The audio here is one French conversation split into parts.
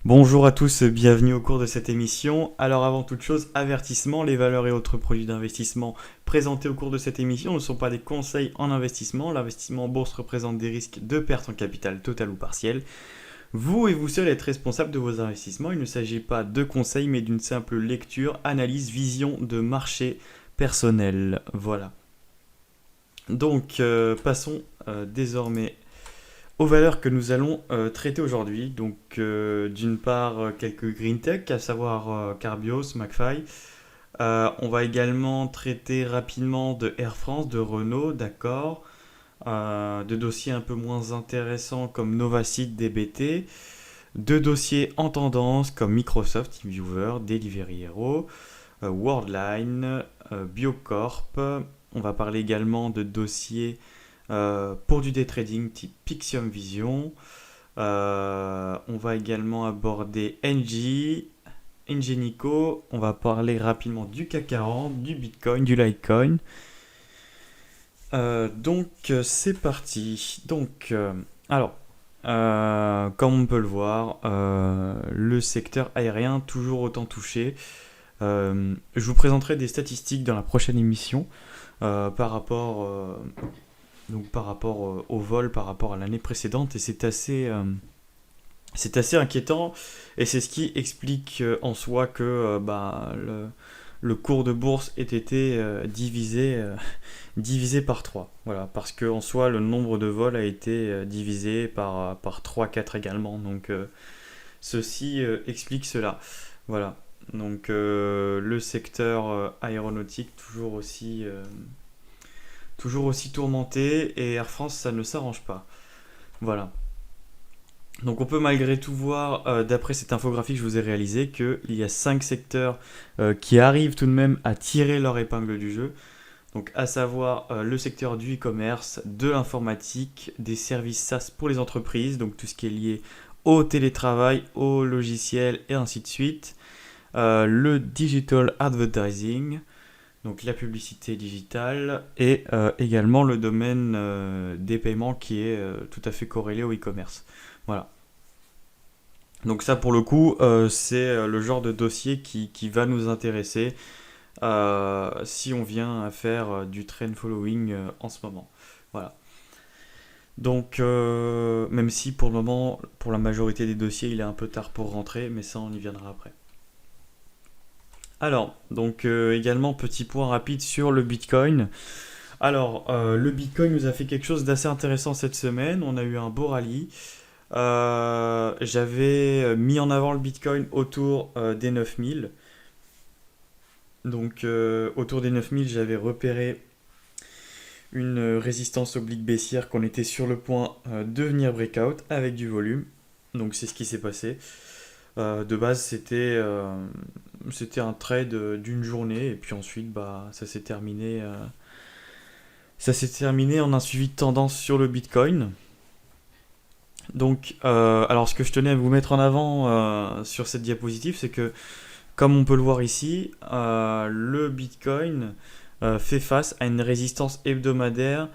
Bonjour à tous, bienvenue au cours de cette émission. Alors avant toute chose, avertissement, les valeurs et autres produits d'investissement présentés au cours de cette émission ne sont pas des conseils en investissement. L'investissement en bourse représente des risques de perte en capital total ou partiel. Vous et vous seul êtes responsable de vos investissements. Il ne s'agit pas de conseils mais d'une simple lecture, analyse, vision de marché personnel. Voilà. Donc passons désormais aux valeurs que nous allons traiter aujourd'hui. Donc, d'une part, quelques green tech, à savoir Carbios, McFly. On va également traiter rapidement de Air France, de Renault, d'accord. De dossiers un peu moins intéressants comme Novacite, DBT. De dossiers en tendance comme Microsoft, TeamViewer, Delivery Hero, Worldline, Biocorp. On va parler également de dossiers pour du day trading type Pixium Vision. On va également aborder NG, Ingenico. On va parler rapidement du CAC 40, du Bitcoin, du Litecoin. C'est parti. Comme on peut le voir, le secteur aérien toujours autant touché. Je vous présenterai des statistiques dans la prochaine émission par rapport au vol par rapport à l'année précédente et c'est assez inquiétant et c'est ce qui explique en soi que le cours de bourse ait été divisé par 3. Voilà, parce que en soi le nombre de vols a été divisé par 3, 4 également. Donc ceci explique cela. Voilà. Donc le secteur aéronautique toujours aussi tourmenté et Air France ça ne s'arrange pas. Voilà. Donc on peut malgré tout voir, d'après cette infographie que je vous ai réalisée, qu'il y a 5 secteurs qui arrivent tout de même à tirer leur épingle du jeu. Donc à savoir le secteur du e-commerce, de l'informatique, des services SaaS pour les entreprises, donc tout ce qui est lié au télétravail, au logiciel et ainsi de suite. Le digital advertising, donc la publicité digitale, et également le domaine des paiements qui est tout à fait corrélé au e-commerce. Voilà. Donc ça pour le coup, c'est le genre de dossier qui va nous intéresser si on vient à faire du trend following en ce moment. Voilà. Donc même si pour le moment, pour la majorité des dossiers, il est un peu tard pour rentrer, mais ça on y viendra après. Alors, donc également petit point rapide sur le Bitcoin. Alors, le Bitcoin nous a fait quelque chose d'assez intéressant cette semaine. On a eu un beau rallye. J'avais mis en avant le Bitcoin autour des 9000. Donc, autour des 9000, j'avais repéré une résistance oblique baissière qu'on était sur le point de venir breakout avec du volume. Donc, c'est ce qui s'est passé. De base, c'était un trade d'une journée et puis ensuite, ça s'est terminé en un suivi de tendance sur le Bitcoin. Donc, alors ce que je tenais à vous mettre en avant sur cette diapositive, c'est que, comme on peut le voir ici, le Bitcoin fait face à une résistance hebdomadaire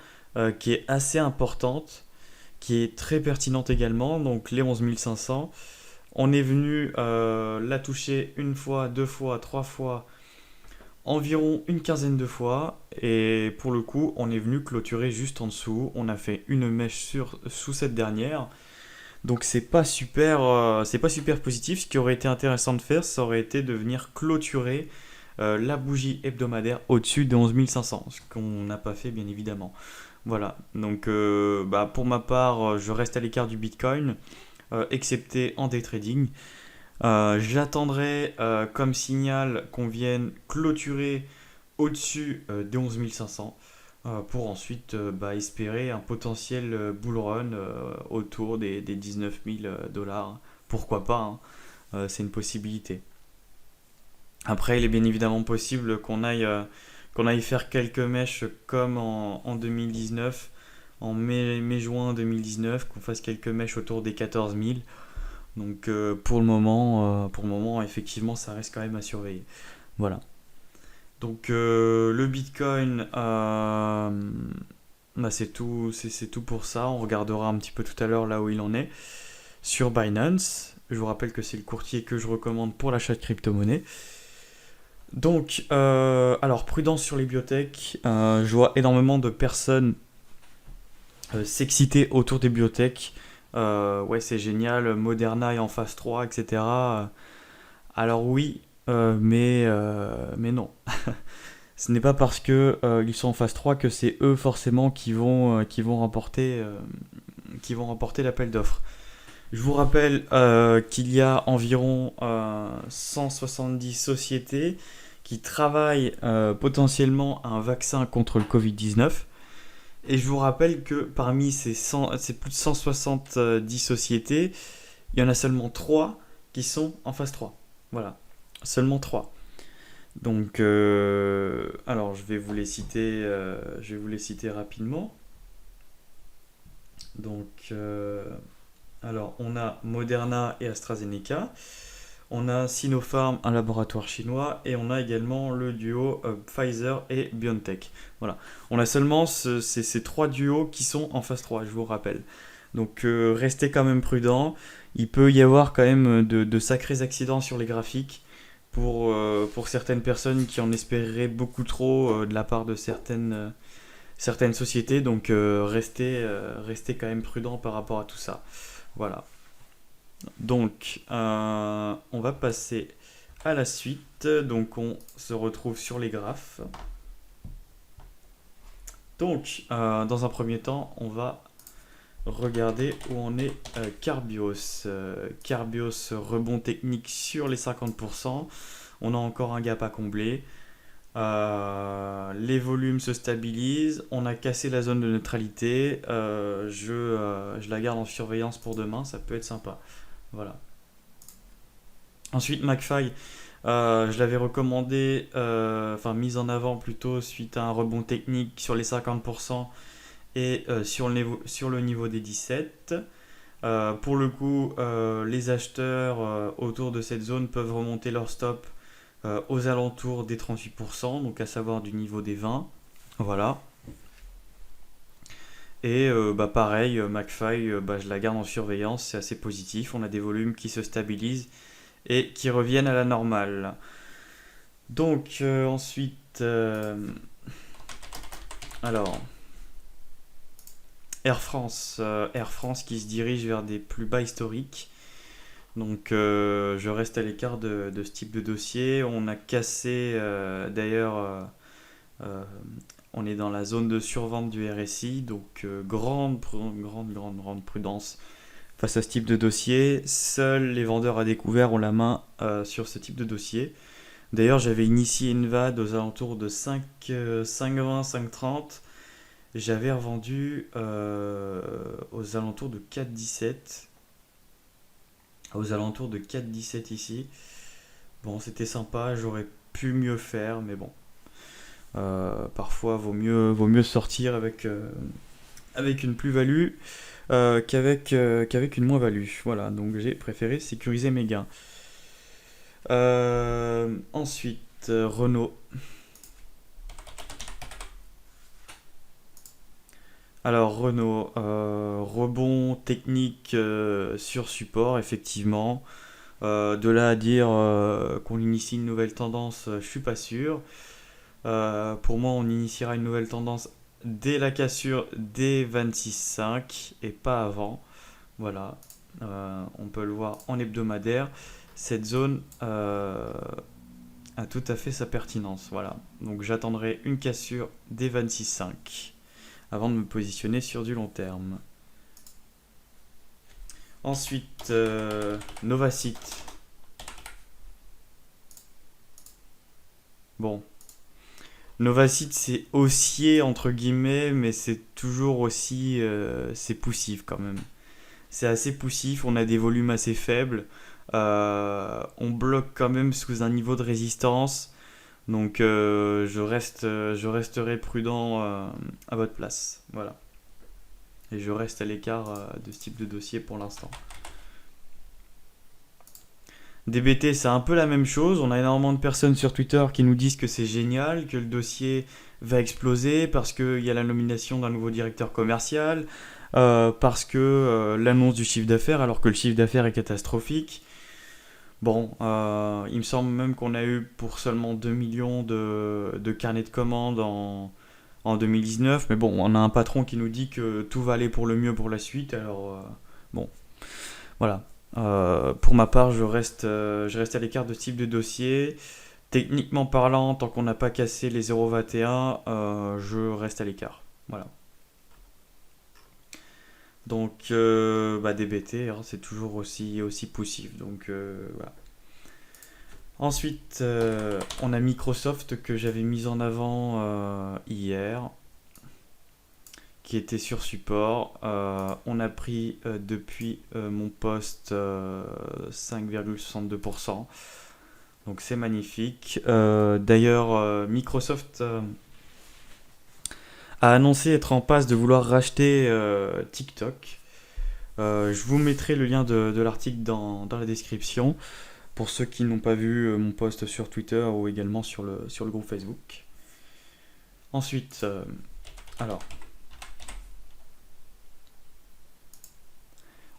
qui est assez importante, qui est très pertinente également, donc les 11 500. On est venu la toucher une fois, deux fois, trois fois, environ une quinzaine de fois, et pour le coup, on est venu clôturer juste en dessous. On a fait une mèche sous cette dernière. Donc c'est pas super positif. Ce qui aurait été intéressant de faire, ça aurait été de venir clôturer la bougie hebdomadaire au-dessus des 11 500, ce qu'on n'a pas fait bien évidemment. Voilà, donc pour ma part, je reste à l'écart du Bitcoin, excepté en day trading. J'attendrai comme signal qu'on vienne clôturer au-dessus des 11 500 pour ensuite espérer un potentiel bull run autour des 19 000 dollars. Pourquoi pas, hein. C'est une possibilité. Après, il est bien évidemment possible qu'on aille faire quelques mèches comme en 2019, en mai-juin 2019, qu'on fasse quelques mèches autour des 14 000. Donc pour le moment, effectivement, ça reste quand même à surveiller. Voilà. Donc le Bitcoin, c'est tout pour ça. On regardera un petit peu tout à l'heure là où il en est. sur Binance. Je vous rappelle que c'est le courtier que je recommande pour l'achat de crypto-monnaies. Donc, alors prudence sur les biotech. Je vois énormément de personnes s'exciter autour des biotech. Ouais, c'est génial, Moderna est en phase 3, etc. Alors oui, mais non. Ce n'est pas parce que ils sont en phase 3 que c'est eux forcément qui vont remporter l'appel d'offres. Je vous rappelle qu'il y a environ 170 sociétés qui travaillent potentiellement à un vaccin contre le Covid-19. Et je vous rappelle que parmi ces plus de 170 sociétés, il y en a seulement 3 qui sont en phase 3. Voilà, seulement 3. Donc, alors je vais vous les citer rapidement. Donc, alors on a Moderna et AstraZeneca, on a Sinopharm, un laboratoire chinois, et on a également le duo Pfizer et BioNTech. Voilà, on a seulement ces 3 duos qui sont en phase 3, je vous rappelle. Donc, restez quand même prudent. Il peut y avoir quand même de sacrés accidents sur les graphiques pour certaines personnes qui en espéreraient beaucoup trop de la part de certaines sociétés. Donc, restez quand même prudent par rapport à tout ça. Voilà. Donc, on va passer à la suite. Donc, on se retrouve sur les graphes. Donc, dans un premier temps, on va regarder où on est Carbios. Carbios rebond technique sur les 50%. On a encore un gap à combler. Les volumes se stabilisent. On a cassé la zone de neutralité. Je la garde en surveillance pour demain. Ça peut être sympa. Voilà. Ensuite, McFly. Je l'avais recommandé, enfin mise en avant plutôt suite à un rebond technique sur les 50% et sur le niveau des 17. Pour le coup, les acheteurs autour de cette zone peuvent remonter leur stop aux alentours des 38%, donc à savoir du niveau des 20. Voilà. Et pareil, McFly, je la garde en surveillance, c'est assez positif. On a des volumes qui se stabilisent et qui reviennent à la normale. Donc ensuite, alors, Air France qui se dirige vers des plus bas historiques. Donc je reste à l'écart de ce type de dossier. On a cassé d'ailleurs, euh, on est dans la zone de survente du RSI, donc grande prudence face à ce type de dossier. Seuls les vendeurs à découvert ont la main sur ce type de dossier. D'ailleurs, j'avais initié une VAD aux alentours de 5,20, 5,30. J'avais revendu aux alentours de 4,17. Aux alentours de 4,17 ici. Bon, c'était sympa, j'aurais pu mieux faire, mais bon. Parfois, vaut mieux sortir avec une plus-value qu'avec une moins-value. Voilà, donc j'ai préféré sécuriser mes gains. Ensuite, Renault. Alors Renault, rebond technique sur support, effectivement. De là à dire qu'on initie une nouvelle tendance, je suis pas sûr. Pour moi, on initiera une nouvelle tendance dès la cassure des 26,5 et pas avant. Voilà, on peut le voir en hebdomadaire. Cette zone a tout à fait sa pertinence. Voilà, donc j'attendrai une cassure des 26,5 avant de me positionner sur du long terme. Ensuite, Novacit. Bon, Novacit c'est haussier entre guillemets, mais c'est toujours aussi c'est poussif quand même. C'est assez poussif, on a des volumes assez faibles. On bloque quand même sous un niveau de résistance. Donc je resterai prudent à votre place. Voilà. Et je reste à l'écart de ce type de dossier pour l'instant. DBT, c'est un peu la même chose. On a énormément de personnes sur Twitter qui nous disent que c'est génial, que le dossier va exploser parce qu'il y a la nomination d'un nouveau directeur commercial. parce que l'annonce du chiffre d'affaires, alors que le chiffre d'affaires est catastrophique. Bon, il me semble même qu'on a eu pour seulement 2 millions de carnets de commandes en 2019, mais bon, on a un patron qui nous dit que tout va aller pour le mieux pour la suite, alors bon, voilà. Pour ma part, je reste à l'écart de ce type de dossier. Techniquement parlant, tant qu'on n'a pas cassé les 0,21, je reste à l'écart. Voilà. Donc, DBT, hein, c'est toujours aussi poussif. Donc, voilà. Ensuite, on a Microsoft que j'avais mis en avant hier, qui était sur support. On a pris depuis mon poste 5,62%. Donc c'est magnifique. D'ailleurs, Microsoft a annoncé être en passe de vouloir racheter TikTok. Je vous mettrai le lien de l'article dans la description pour ceux qui n'ont pas vu mon post sur Twitter ou également sur le groupe Facebook. Ensuite, alors,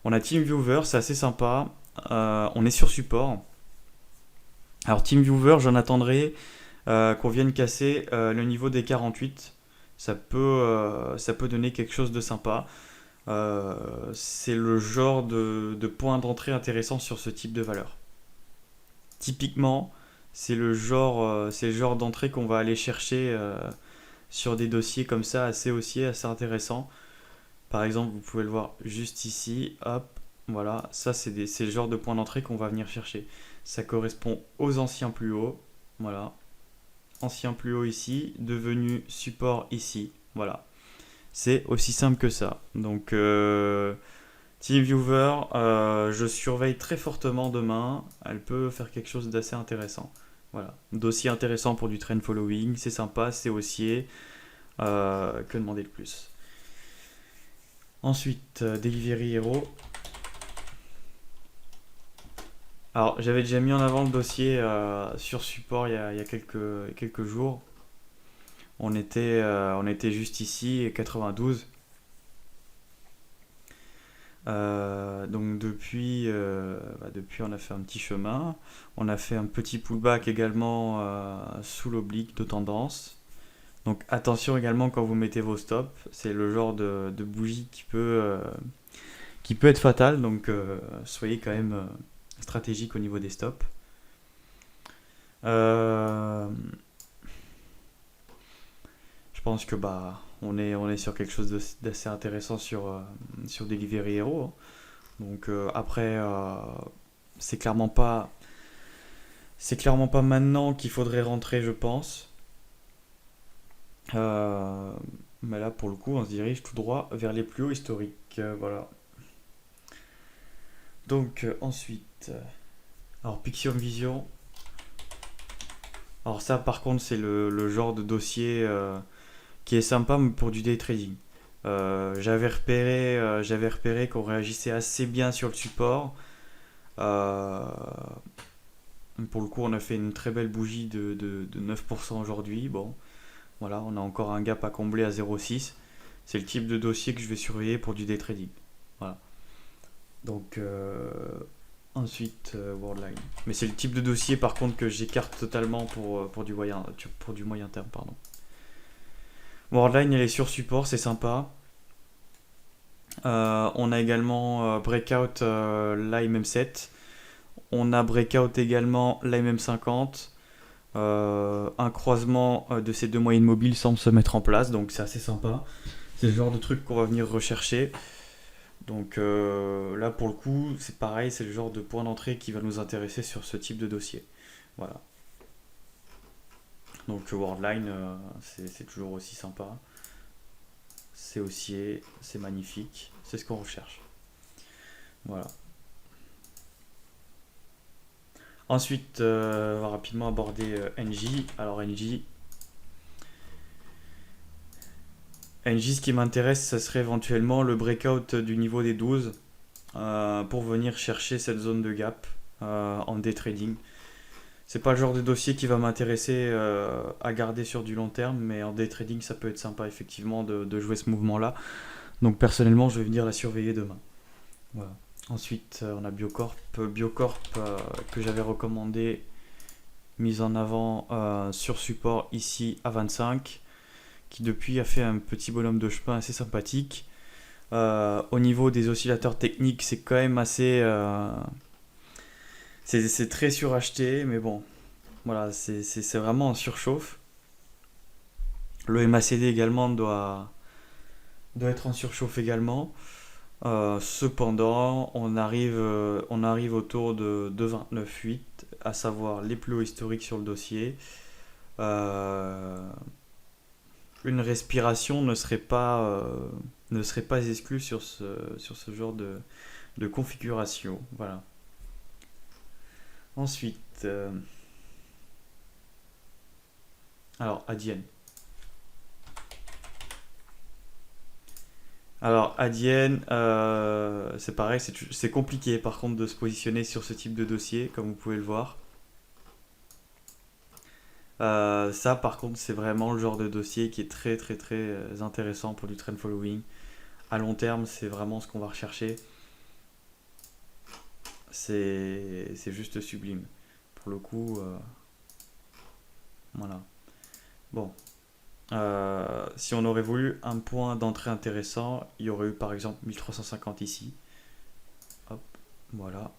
on a TeamViewer, c'est assez sympa. On est sur support. Alors TeamViewer, j'en attendrai qu'on vienne casser le niveau des 48. Ça peut donner quelque chose de sympa. C'est le genre de point d'entrée intéressant sur ce type de valeur. Typiquement, c'est le genre d'entrée qu'on va aller chercher sur des dossiers comme ça, assez haussiers, assez intéressants. Par exemple, vous pouvez le voir juste ici, hop, voilà, ça c'est le genre de point d'entrée qu'on va venir chercher. Ça correspond aux anciens plus hauts, voilà, ancien plus haut ici, devenu support ici, voilà. C'est aussi simple que ça. Donc, TeamViewer, je surveille très fortement demain. Elle peut faire quelque chose d'assez intéressant. Voilà. Dossier intéressant pour du trend following. C'est sympa, c'est haussier. Que demander de plus? Ensuite, Delivery Hero. Alors, j'avais déjà mis en avant le dossier sur support il y a quelques jours. On était juste ici, 92. Donc depuis, on a fait un petit chemin. On a fait un petit pullback également sous l'oblique de tendance. Donc attention également quand vous mettez vos stops. C'est le genre de bougie qui peut être fatal. Donc soyez quand même stratégique au niveau des stops. Je pense que on est sur quelque chose d'assez intéressant sur Delivery Hero, hein. Donc après, c'est clairement pas maintenant qu'il faudrait rentrer, je pense. Euh, mais là, pour le coup, on se dirige tout droit vers les plus hauts historiques. Voilà. Donc ensuite, alors Pixium Vision. Alors ça, par contre, c'est le genre de dossier qui est sympa pour du day trading. J'avais repéré qu'on réagissait assez bien sur le support. Euh, pour le coup, on a fait une très belle bougie de 9% aujourd'hui. Bon, voilà, on a encore un gap à combler à 0,6. C'est le type de dossier que je vais surveiller pour du day trading. Voilà. Donc, ensuite, Worldline. Mais c'est le type de dossier, par contre, que j'écarte totalement pour du moyen terme. Pardon. Worldline, elle est sur support, c'est sympa. On a également Breakout l'AMM7. On a Breakout également l'AMM50. Un croisement de ces deux moyennes mobiles semble se mettre en place, donc c'est assez sympa. C'est le genre de truc qu'on va venir rechercher. Donc là, pour le coup, c'est pareil, c'est le genre de point d'entrée qui va nous intéresser sur ce type de dossier. Voilà. Donc Worldline, c'est toujours aussi sympa. C'est haussier, c'est magnifique, c'est ce qu'on recherche. Voilà. Ensuite, on va rapidement aborder NJ. Alors NJ, ce qui m'intéresse, ça serait éventuellement le breakout du niveau des 12 pour venir chercher cette zone de gap en day trading. C'est pas le genre de dossier qui va m'intéresser à garder sur du long terme, mais en day trading, ça peut être sympa effectivement de jouer ce mouvement-là. Donc personnellement, je vais venir la surveiller demain. Voilà. Ensuite, on a Biocorp. Biocorp que j'avais recommandé, mise en avant sur support ici à 25, qui depuis a fait un petit bonhomme de chemin assez sympathique. Au niveau des oscillateurs techniques, c'est quand même assez... c'est très suracheté, mais bon, voilà, c'est vraiment en surchauffe. Le MACD également doit être en surchauffe également. Cependant, on arrive autour de 29,8, à savoir les plus hauts historiques sur le dossier. Une respiration ne serait pas exclue sur ce genre de configuration. Voilà. Ensuite, alors Adyen. Alors Adyen, c'est pareil, c'est compliqué par contre de se positionner sur ce type de dossier, comme vous pouvez le voir. Ça par contre c'est vraiment le genre de dossier qui est très très très intéressant pour du trend following. À long terme c'est vraiment ce qu'on va rechercher. C'est juste sublime. Pour le coup, voilà. Bon. Si on aurait voulu un point d'entrée intéressant, il y aurait eu par exemple 1350 ici. Hop, voilà.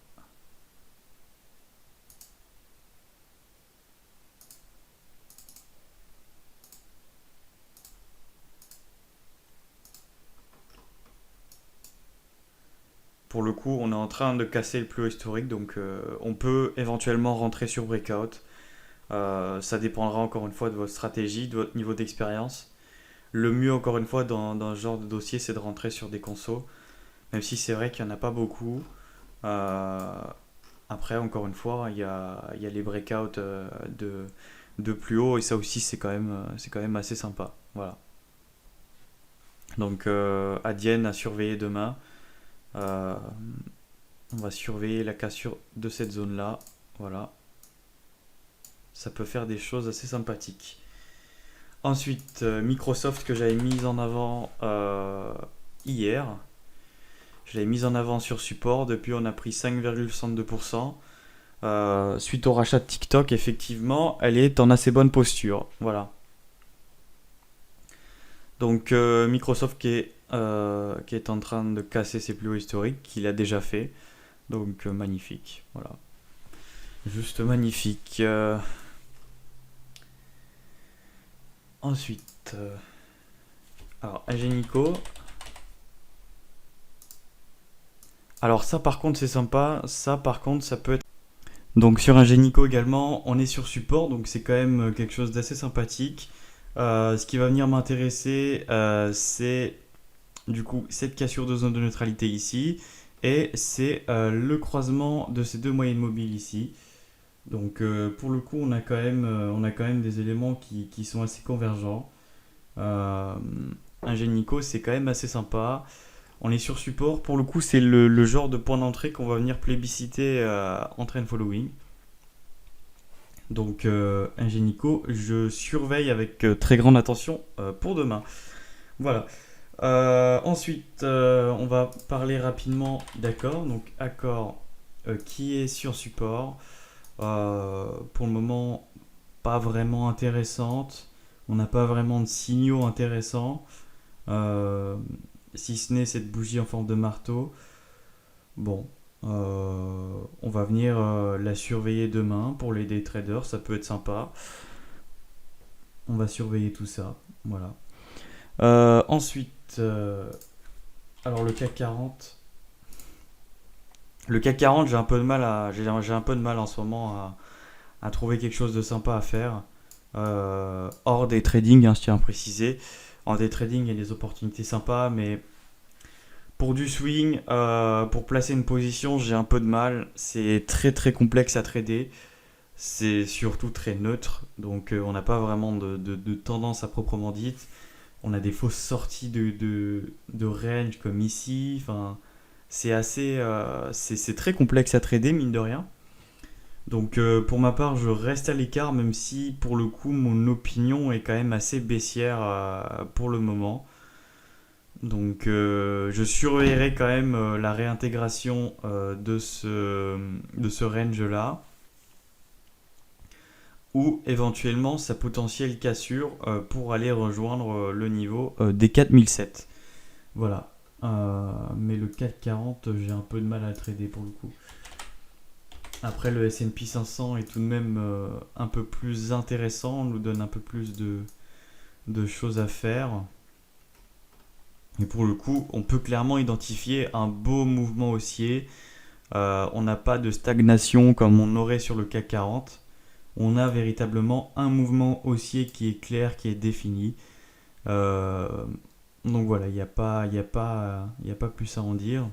Pour le coup, on est en train de casser le plus haut historique, donc on peut éventuellement rentrer sur breakout. Ça dépendra encore une fois de votre stratégie, de votre niveau d'expérience. Le mieux, encore une fois, dans ce genre de dossier, c'est de rentrer sur des consos, même si c'est vrai qu'il n'y en a pas beaucoup. Euh, Après, encore une fois, il y a les breakouts de plus haut, et ça aussi, c'est quand même assez sympa. Voilà. Donc, Adyen à surveiller demain. Euh, on va surveiller la cassure de cette zone-là. Voilà. Ça peut faire des choses assez sympathiques. Ensuite, Microsoft que j'avais mis en avant hier. Je l'avais mise en avant sur support. Depuis, on a pris 5,62%. Suite au rachat de TikTok, effectivement, elle est en assez bonne posture. Voilà. Donc, Microsoft qui est en train de casser ses plus hauts historiques, qu'il a déjà fait. Donc, magnifique. Voilà. Juste magnifique. Ensuite, alors, Ingenico. Alors, ça, par contre, c'est sympa. Ça, par contre, ça peut être. Donc, sur Ingenico également, on est sur support. Donc, c'est quand même quelque chose d'assez sympathique. Ce qui va venir m'intéresser, c'est du coup cette cassure de zone de neutralité ici. Et c'est le croisement de ces deux moyennes mobiles ici. Donc pour le coup, on a quand même des éléments qui sont assez convergents. Ingenico, c'est quand même assez sympa. On est sur support. Pour le coup, c'est le genre de point d'entrée qu'on va venir plébisciter en trend following. Donc Ingenico, je surveille avec très grande attention pour demain. Voilà. Ensuite, on va parler rapidement d'accord. Donc Accor qui est sur support. Pour le moment, pas vraiment intéressante. On n'a pas vraiment de signaux intéressants. Euh, Si ce n'est cette bougie en forme de marteau. Bon, on va venir la surveiller demain pour les day traders. Ça peut être sympa. On va surveiller tout ça. Voilà. Ensuite, alors le CAC 40. Le CAC 40, j'ai un peu de mal en ce moment à trouver quelque chose de sympa à faire. Hors des trading, hein, je tiens à préciser. En day trading, il y a des opportunités sympas, mais pour du swing, pour placer une position, j'ai un peu de mal. C'est très très complexe à trader. C'est surtout très neutre, donc on n'a pas vraiment de tendance à proprement dite. On a des fausses sorties de range comme ici. Enfin, c'est très complexe à trader, mine de rien. Donc pour ma part, je reste à l'écart, même si pour le coup, mon opinion est quand même assez baissière pour le moment. Donc je surveillerai quand même la réintégration de ce range-là, ou éventuellement sa potentielle cassure pour aller rejoindre le niveau des 4007. Voilà. Mais le 440, j'ai un peu de mal à le trader pour le coup. Après, le S&P 500 est tout de même un peu plus intéressant, nous donne un peu plus de choses à faire. Et pour le coup, on peut clairement identifier un beau mouvement haussier. On n'a pas de stagnation comme on aurait sur le CAC 40. On a véritablement un mouvement haussier qui est clair, qui est défini. Euh, donc voilà, il n'y a pas, plus à en dire.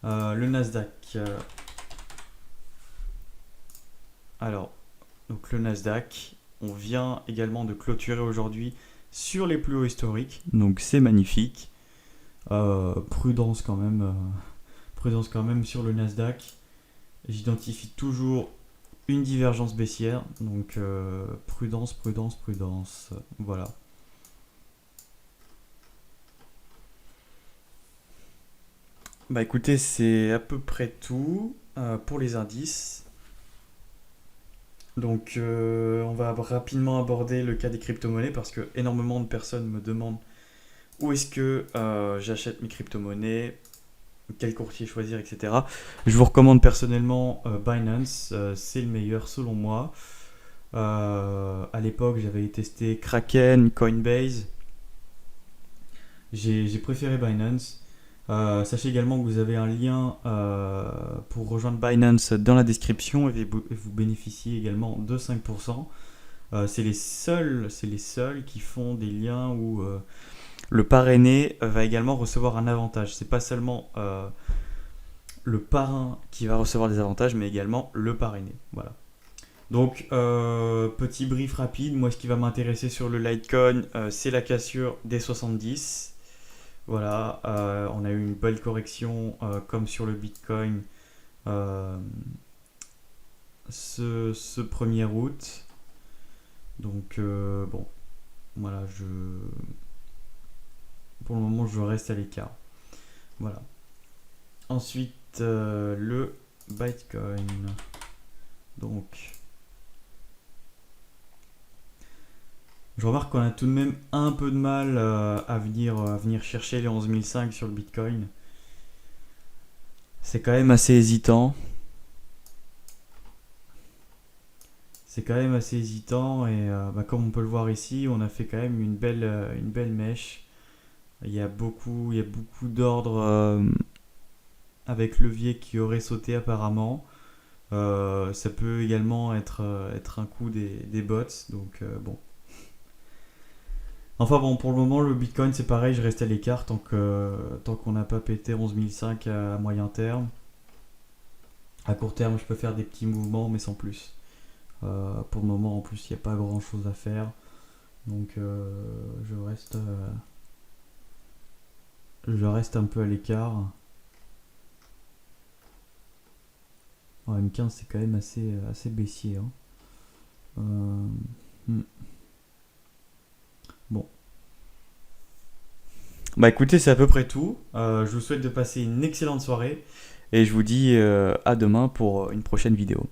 Le Nasdaq. Alors, donc le Nasdaq, on vient également de clôturer aujourd'hui sur les plus hauts historiques. Donc c'est magnifique. Prudence quand même. Prudence quand même sur le Nasdaq. J'identifie toujours une divergence baissière. Donc prudence, prudence, prudence. Voilà. Bah écoutez, c'est à peu près tout pour les indices. Donc on va rapidement aborder le cas des crypto-monnaies parce que énormément de personnes me demandent où est-ce que j'achète mes crypto-monnaies, quel courtier choisir, etc. Je vous recommande personnellement Binance, c'est le meilleur selon moi. À l'époque, j'avais testé Kraken, Coinbase. J'ai préféré Binance. Sachez également que vous avez un lien pour rejoindre Binance dans la description et vous bénéficiez également de 5%. C'est les seuls qui font des liens où le parrainé va également recevoir un avantage. C'est pas seulement le parrain qui va recevoir des avantages, mais également le parrainé. Voilà. Donc, petit brief rapide. Moi, ce qui va m'intéresser sur le Litecoin, c'est la cassure des 70. Voilà, on a eu une belle correction comme sur le Bitcoin ce 1er août. Donc, bon, voilà, pour le moment, je reste à l'écart. Voilà. Ensuite, le Bitcoin. Donc, je remarque qu'on a tout de même un peu de mal à venir chercher les 11005 sur le Bitcoin. C'est quand même assez hésitant. Et comme on peut le voir ici, on a fait quand même une belle mèche. Il y a beaucoup d'ordres avec levier qui auraient sauté apparemment. Ça peut également être un coup des bots. Donc bon. Enfin bon, pour le moment, le Bitcoin c'est pareil, je reste à l'écart tant qu'on n'a pas pété 11005 à moyen terme. À court terme, je peux faire des petits mouvements, mais sans plus. Pour le moment, en plus, il n'y a pas grand chose à faire. Donc je reste un peu à l'écart. M15 c'est quand même assez baissier. Hein. Bon. Bah écoutez, c'est à peu près tout. Je vous souhaite de passer une excellente soirée et je vous dis à demain pour une prochaine vidéo.